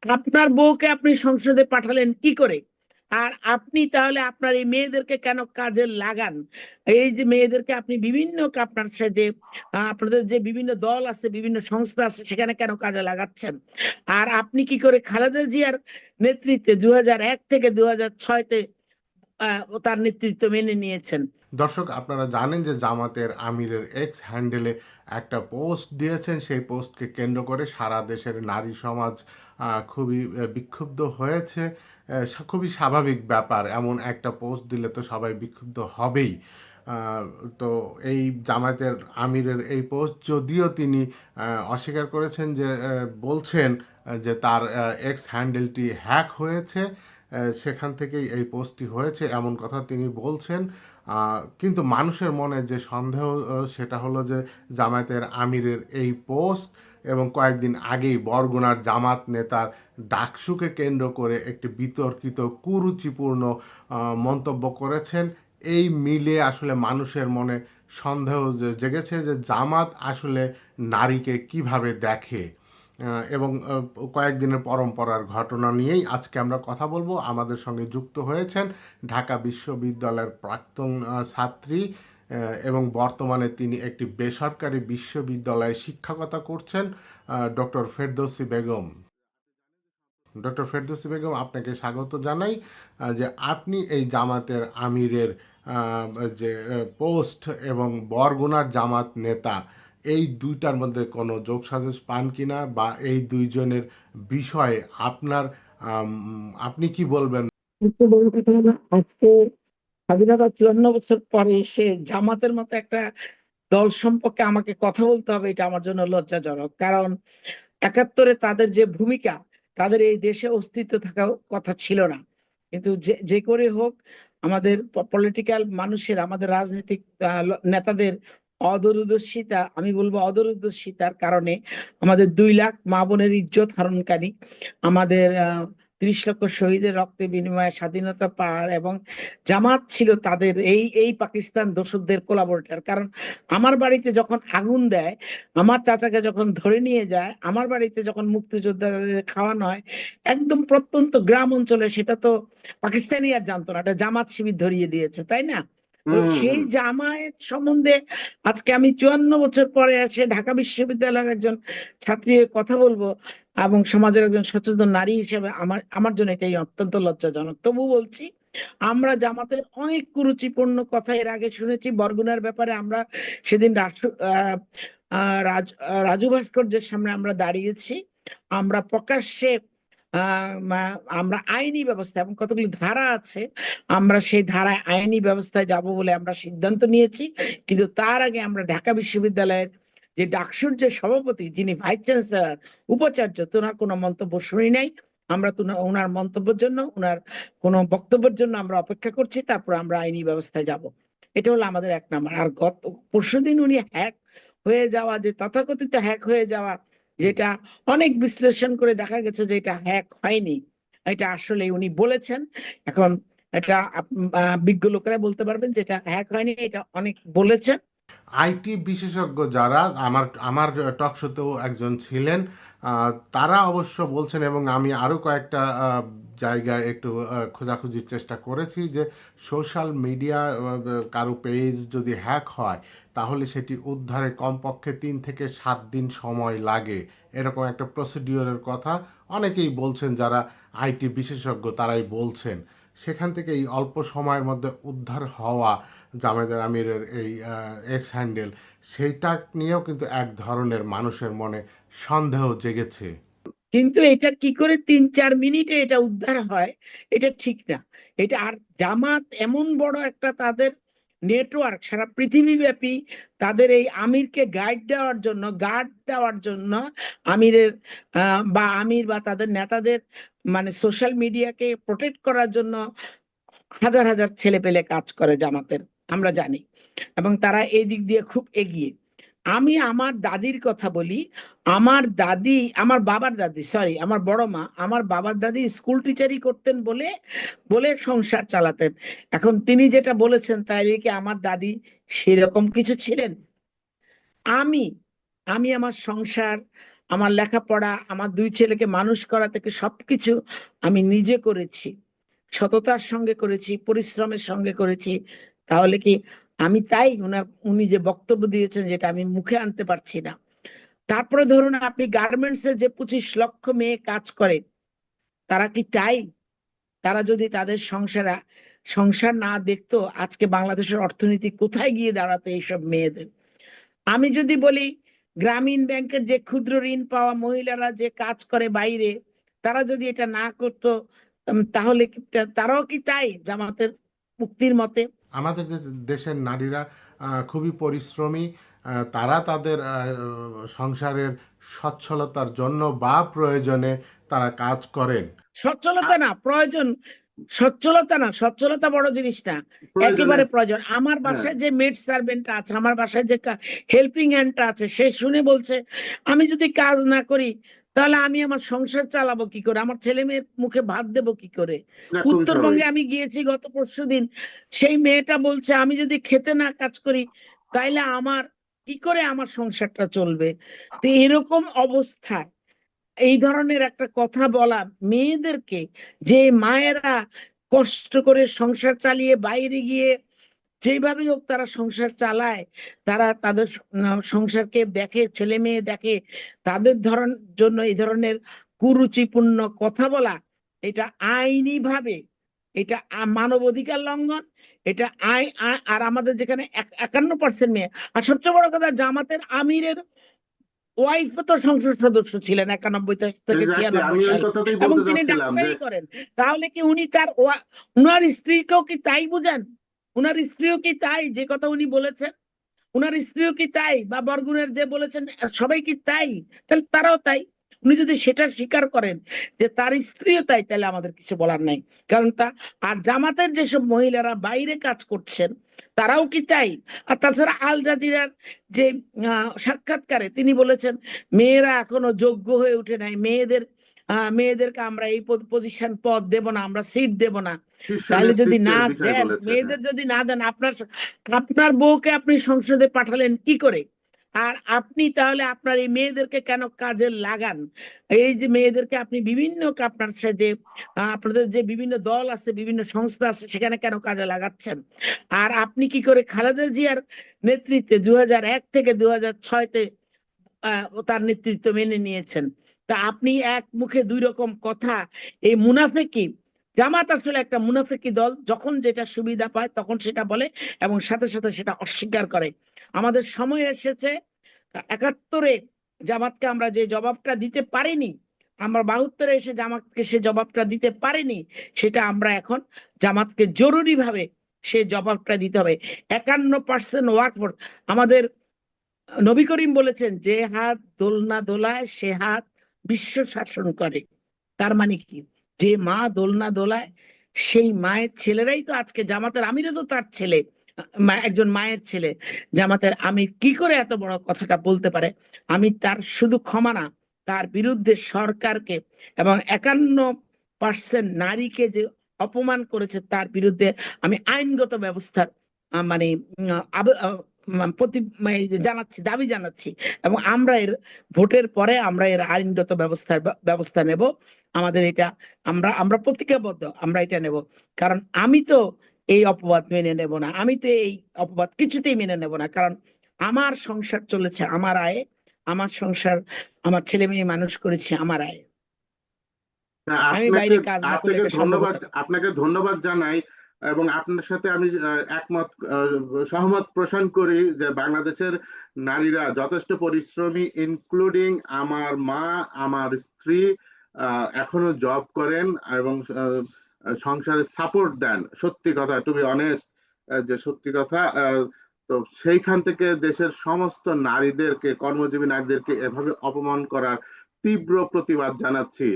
আপনার বউকে আপনি সংসদে পাঠালেন কি করে? আর আপনি তাহলে আপনার এই মেয়েদেরকে কেন কাজে লাগান? এই যে মেয়েদেরকে আপনি বিভিন্ন আপনার যে আপনাদের যে বিভিন্ন দল আছে, বিভিন্ন সংস্থা আছে, সেখানে কেন কাজে লাগাচ্ছেন? আর আপনি কি করে খালেদা জিয়ার নেতৃত্বে 2001 থেকে 2006-তে তার নেতৃত্ব মেনে নিয়েছেন? দর্শক, আপনারা জানেন যে জামাতের আমিরের এক্স হ্যান্ডেলে একটা পোস্ট দিয়েছেন। সেই পোস্টকে কেন্দ্র করে সারা দেশের নারী সমাজ খুবই বিক্ষুব্ধ হয়েছে। খুবই স্বাভাবিক ব্যাপার, এমন একটা পোস্ট দিলে তো সবাই বিক্ষুব্ধ হবেই। আহ, তো এই জামায়াতের আমিরের এই পোস্ট, যদিও তিনি অস্বীকার করেছেন, যে বলছেন যে তার এক্স হ্যান্ডেলটি হ্যাক হয়েছে, সেখান থেকেই এই পোস্টটি হয়েছে এমন কথা তিনি বলছেন। কিন্তু মানুষের মনে যে সন্দেহ, সেটা হলো যে জামায়াতের আমিরের এই পোস্ট এবং কয়েকদিন আগেই বরগুনার জামাত নেতার ডাকসুকে কেন্দ্র করে একটি বিতর্কিত কুরুচিপূর্ণ মন্তব্য করেছেন, এই মিলে আসলে মানুষের মনে সন্দেহ জেগেছে যে জামাত আসলে নারীকে কিভাবে দেখে। এবং কয়েকদিনের পরম্পরার ঘটনা নিয়েই আজকে আমরা কথা বলবো। আমাদের সঙ্গে যুক্ত হয়েছেন ঢাকা বিশ্ববিদ্যালয়ের প্রাক্তন ছাত্রী, এবং বর্তমানে তিনি একটি বেসরকারি বিশ্ববিদ্যালয়ে শিক্ষকতা করছেন, ডক্টর ফেরদৌসী বেগম। ডক্টর ফেরদৌসী বেগম, আপনাকে স্বাগত জানাই। যে আপনি এই জামাতের আমিরের যে পোস্ট এবং বরগুনার জামাত নেতা, এই দুইটার মধ্যে কোনো যোগসাজশ পান কিনা, বা এই দুইজনের বিষয়ে আপনার আপনি কি বলবেন? সবচেয়ে বড় কথা হলো, আজকে স্বাধীনতা 54 বছর পরে এসে জামাতের মতো একটা দল সম্পর্কে আমাকে কথা বলতে হবে, এটা আমার জন্য লজ্জাজনক। কারণ 71-এ তাদের যে ভূমিকা, তাদের এই দেশে অস্তিত্ব থাকা কথা ছিল না। কিন্তু যে যে করে হোক, আমাদের পলিটিক্যাল মানুষের, আমাদের রাজনৈতিক নেতাদের অদূরদর্শিতা, আমি বলবো অদূরদর্শিতার কারণে আমাদের 2 লাখ মা বোনের ইজ্জত হরণকারী, আমাদের 30 লক্ষ শহীদের রক্তে বিনিময়ে স্বাধীনতা পাওয়ার, এবং জামাত ছিল তাদের এই এই পাকিস্তান দোসরদের কোলাবোরেটর। কারণ আমার বাড়িতে যখন আগুন দেয়, আমার চাচাকে যখন ধরে নিয়ে যায়, আমার বাড়িতে যখন মুক্তিযোদ্ধাদের খাওয়ানো হয়, একদম প্রত্যন্ত গ্রাম অঞ্চলে, সেটা তো পাকিস্তানি আর জানতো না, এটা জামাত শিবির ধরিয়ে দিয়েছে, তাই না? তো হুম, সেই হুম। জামায়াত সম্বন্ধে আজকে আমি 54 বছর পরে এসে ঢাকা বিশ্ববিদ্যালয়ের একজন ছাত্রী হয়ে কথা বলবো, এবং সমাজের একজন সচেতন নারী হিসেবে আমার আমার জন্য এটাই অত্যন্ত লজ্জাজনক। তবু বলছি, আমরা জামাতের অনেক কুরুচিপূর্ণ কথা এর আগে শুনেছি। বরগুনার ব্যাপারে আমরা সেদিন রাজু ভাস্কর্যের সামনে আমরা দাঁড়িয়েছি, আমরা প্রকাশ্যে আমরা আইনি ব্যবস্থা, এবং কতগুলি ধারা আছে, আমরা সেই ধারায় আইনি ব্যবস্থায় যাব বলে আমরা সিদ্ধান্ত নিয়েছি। কিন্তু তার আগে আমরা ঢাকা বিশ্ববিদ্যালয়ের যে ডাকসুর যে সভাপতি, যিনি ভাইস চ্যান্সেলর, উপাচার্য, তোনার কোনো মন্তব্য শুনি নাই। আমরা তো ওনার মন্তব্যের জন্য, ওনার কোনো বক্তব্যের জন্য আমরা অপেক্ষা করছি, তারপর আমরা আইনি ব্যবস্থায় যাব। এটা হলো আমাদের 1 নম্বর। আর গত পরশুদিন উনি হ্যাক হয়ে যাওয়া, যে তথাকথিত হ্যাক হয়ে যাওয়া, যেটা অনেক বিশ্লেষণ করে দেখা গেছে যে এটা হ্যাক হয়নি, এটা আসলে উনি বলেছেন। এখন এটা বিজ্ঞ লোকেরা বলতে পারবেন যে এটা হ্যাক হয়নি, এটা অনেক বলেছেন। আইটি বিশেষজ্ঞ যারা, আমার আমার টক শোতেও একজন ছিলেন, তারা অবশ্য বলছেন, এবং আমি আরও কয়েকটা জায়গায় একটু খোঁজাখুঁজির চেষ্টা করেছি, যে সোশ্যাল মিডিয়া কারো পেজ যদি হ্যাক হয়, তাহলে সেটি উদ্ধারে কমপক্ষে 3 থেকে 7 দিন সময় লাগে। এরকম একটা প্রসিডিওরের কথা অনেকেই বলছেন, যারা আইটি বিশেষজ্ঞ তারাই বলছেন। সেখান থেকে এই অল্প সময়ের মধ্যে উদ্ধার হওয়া জামায়াতের আমিরের এই এক্স হ্যান্ডেল, সেইটা নিয়েও কিন্তু এক ধরনের মানুষের মনে সন্দেহ জেগেছে। কিন্তু এটা কি করে 3-4 মিনিটে এটা উদ্ধার হয়, এটা ঠিক না। এটা আর জামাত এমন বড় একটা তাদের নেটওয়ার্ক সারা পৃথিবী ব্যাপী, তাদের এই আমিরকে গার্ড দেওয়ার জন্য, আমিরের বা আমির বা তাদের নেতাদের, মানে সোশ্যাল মিডিয়াকে প্রোটেক্ট করার জন্য হাজার হাজার ছেলে পেলে কাজ করে জামাতের, আমরা জানি। এবং তারা এই দিক দিয়ে খুব এগিয়ে। আমি আমার দাদির কথা বলি। আমার দাদি, আমার বাবার দাদি, সরি, আমার বড় মা, আমার বাবার দাদি স্কুল টিচারই করতেন বলে বলে সংসার চালাতেন। এখন তিনি যেটা বলেছেন, তাই কি আমার দাদি সেরকম কিছু ছিলেন? আমি আমি আমার সংসার, আমার লেখাপড়া, আমার 2 ছেলেকে মানুষ করা থেকে সবকিছু আমি নিজে করেছি, সততার সঙ্গে করেছি, পরিশ্রমের সঙ্গে করেছি। তাহলে কি আমি তাই উনি যে বক্তব্য দিয়েছেন যেটা আমি মুখে আনতে পারছি না? তারপরে ধরুন আপনি গার্মেন্টস এর যে 25 লক্ষ মেয়ে কাজ করে, তারা কি চাই? তারা যদি তাদের সংসার না দেখতো, আজকে বাংলাদেশের অর্থনীতি কোথায় গিয়ে দাঁড়াতো এইসব মেয়েদের? আমি যদি বলি গ্রামীণ ব্যাংকের যে ক্ষুদ্র ঋণ পাওয়া মহিলারা যে কাজ করে বাইরে, তারা যদি এটা না করতো, তাহলে তারাও কি তাই জামাতের মুক্তির মতে? আমাদের দেশের নারীরা খুবই পরিশ্রমী। তারা তাদের সংসারের সচ্ছলতার জন্য বা প্রয়োজনে তারা কাজ করেন। সচ্ছলতা না, প্রয়োজন। সচ্ছলতা না, সচ্ছলতা বড় জিনিস না, প্রয়োজনে। একেবারে প্রয়োজন। আমার হ্যাঁ, বাসায় যে মেড সার্ভেন্টটা আছে, আমার বাসায় যে হেল্পিং হ্যান্ডটা আছে, সে শুনে বলছে আমি যদি কাজ না করি তাহলে আমি আমার সংসার চালাবো কি করে, আমার ছেলে মেয়ের মুখে ভাত দেবো কি করে? এটা খুবই উত্তরবঙ্গে স্বাভাবিক। আমি গিয়েছি গত পরশুদিন, সেই মেয়েটা বলছে আমি যদি খেতে না কাজ করি তাইলে আমার কি করে আমার সংসারটা চলবে? তো এরকম অবস্থায় এই ধরনের একটা কথা বলা মেয়েদেরকে, যে মায়েরা কষ্ট করে সংসার চালিয়ে বাইরে গিয়ে যেভাবে হোক তারা সংসার চালায়, তারা তাদের সংসারকে দেখে, ছেলে মেয়ে দেখে, তাদের জন্য এই ধরনের কুরুচিপূর্ণ কথা বলা, এটা আইনি ভাবে এটা মানবাধিকার লঙ্ঘন। এটা আর আমাদের যেখানে 51% মেয়ে। আর সবচেয়ে বড় কথা, জামাতের আমিরের ওয়াইফ তো সংসদ সদস্য ছিলেন 91 থেকে এক্স্যাক্টলি, 96 আমি ওই সালে, কথাটাই এবং বলতে তিনি চাচ্ছিলাম যে ডাক্তারি করেন। তাহলে কি উনি উনার স্ত্রীকেও কি তাই বুঝেন? উনার স্ত্রীও কি তাই যে কথা উনি বলেছেন? উনার স্ত্রীও কি তাই, বা বরগুনের যে বলেছেন সবাই কি তাই? তাহলে তারাও তাই। উনি যদি সেটা স্বীকার করেন যে তার স্ত্রীও তাই, তাহলে আমাদের কিছু বলার নাই। কারণ আর জামাতের যেসব মহিলারা বাইরে কাজ করছেন তারাও কি তাই? আর তাছাড়া আল জাজিরার যে সাক্ষাৎকারে তিনি বলেছেন মেয়েরা এখনো যোগ্য হয়ে উঠে নাই, মেয়েদেরকে আমরা এই পজিশন পদ দেব না, আমরা সিট দেব না। শীর্ষ তাহলে যদি না নেতৃত্বের বিষয় দেন, বলেছে। হ্যাঁ, মেয়েদের যদি না দেন, আপনার বউকে আপনি সংসদে পাঠালেন কি করে? আর আপনি তাহলে আপনার এই মেয়েদেরকে কেন কাজে লাগান? এই যে মেয়েদেরকে আপনি বিভিন্ন আপনার সাথে আপনাদের যে বিভিন্ন দল আছে, বিভিন্ন সংস্থা আছে, সেখানে কেন কাজে লাগাচ্ছেন? আর আপনি কি করে খালেদা জিয়ার নেতৃত্বে 2001 থেকে 2006-তে তার নেতৃত্ব মেনে নিয়েছেন? তা আপনি এক মুখে 2 রকম কথা, এই মুনাফেকি। জামাত আসলে একটা মুনাফেকি দল, যখন যেটা সুবিধা পায় তখন সেটা বলে এবং সাথে সাথে সেটা অস্বীকার করে। আমাদের সময় এসেছে 71-এ জামাতকে আমরা যে জবাবটা দিতে পারিনি, আমরা 72-এ এসে জামাতকে সে জবাবটা দিতে পারিনি, সেটা আমরা এখন জামাতকে জরুরি ভাবে সে জবাবটা দিতে হবে। 51% ওয়ার্কফোর্স। আমাদের নবী করিম বলেছেন যে হাত দোলনা দোলায় সে হাত বিশ্ব শাসন করে। তার মানে কি? যে মা দোলনা দোলায় সেই মায়ের ছেলেরাই তো আজকে জামাতের আমিরও তো তার ছেলে, একজন মায়ের ছেলে। জামাতের আমির কি করে এত বড় কথাটা বলতে পারে? আমি তার শুধু ক্ষমা না, তার বিরুদ্ধে সরকারকে এবং 51% নারীকে যে অপমান করেছে তার বিরুদ্ধে আমি আইনগত ব্যবস্থার মানে জানাচ্ছি, দাবি জানাচ্ছি। এবং আমরা ভোটের পরে আমরা এর আইনগত ব্যবস্থা নেব। আমাদের এটা আমরা আমরা প্রতিজ্ঞাবদ্ধ, আমরা এটা নেব। কারণ আমি তো এই অপবাদ মেনে নেব না, আমি তো এই অপবাদ কিছুতেই মেনে নেব না। কারণ আমার সংসার চলেছে আমার আয়ে, আমার সংসার, আমার ছেলে মেয়ে মানুষ করেছি আমার আয়ে। তা আমি আপনাকে বাইরে কাজ না করলে আপনাকে এটা সম্ভব ধন্যবাদ, হতো না। আপনাকে ধন্যবাদ জানাই। এবং আপনার সাথে আমি একমত, সহমত পোষণ করি যে বাংলাদেশের নারীরা যথেষ্ট পরিশ্রমী, ইনক্লুডিং আমার মা, আমার স্ত্রী এখনো জব করেন এবং সংসারে সাপোর্ট দেন। সত্যি কথা, টু বি অনেস্ট, যে সত্যি কথা। তো সেইখান থেকে দেশের সমস্ত নারীদেরকে, কর্মজীবী নারীদেরকে এভাবে অপমান করার তীব্র প্রতিবাদ জানাচ্ছি।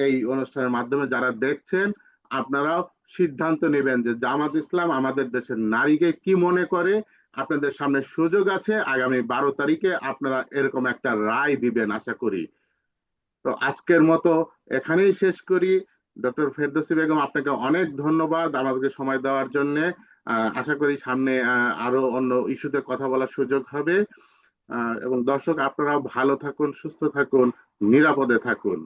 এই অনুষ্ঠানের মাধ্যমে যারা দেখছেন, আপনারাও সিদ্ধান্ত নেবেন যে জামাত ইসলাম আমাদের দেশের নারীকে কি মনে করে। আপনাদের সামনে সুযোগ আছে, আগামী 12 তারিখে আপনারা এরকম একটা রায় দিবেন আশা করি। তো আজকের মতো এখানেই শেষ করি। ডক্টর ফেরদৌসী বেগম, আপনাকে অনেক ধন্যবাদ আমাদেরকে সময় দেওয়ার জন্য। আশা করি সামনে আরো অন্য ইস্যুতে কথা বলার সুযোগ হবে। এবং দর্শক আপনারাও ভালো থাকুন, সুস্থ থাকুন, নিরাপদে থাকুন।